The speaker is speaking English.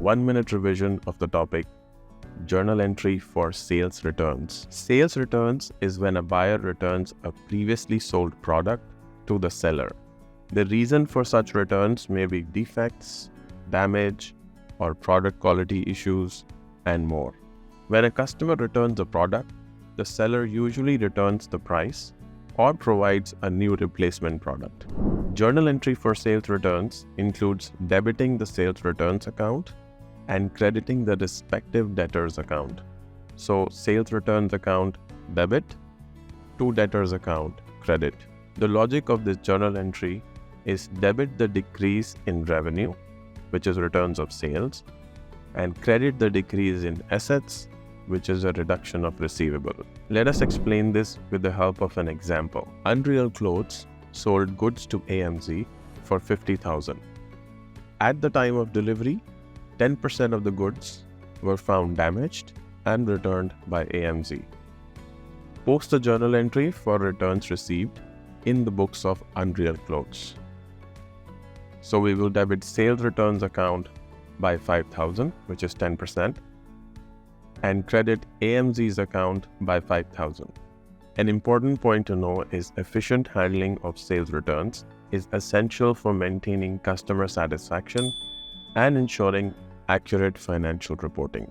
1-minute revision of the topic, journal entry for sales returns. Sales returns is when a buyer returns a previously sold product to the seller. The reason for such returns may be defects, damage, or product quality issues, and more. When a customer returns a product, the seller usually returns the price or provides a new replacement product. Journal entry for sales returns includes debiting the sales returns account and crediting the respective debtors account. So, sales returns account debit to debtors account credit. The logic of this journal entry is debit the decrease in revenue, which is returns of sales, and credit the decrease in assets, which is a reduction of receivable. Let us explain this with the help of an example. Unreal Clothes sold goods to AMZ for $50,000. At the time of delivery, 10% of the goods were found damaged and returned by AMZ. Post a journal entry for returns received in the books of Unreal Clothes. So we will debit sales returns account by $5,000, which is 10%, and credit AMZ's account by $5,000. An important point to know is efficient handling of sales returns is essential for maintaining customer satisfaction and ensuring accurate financial reporting.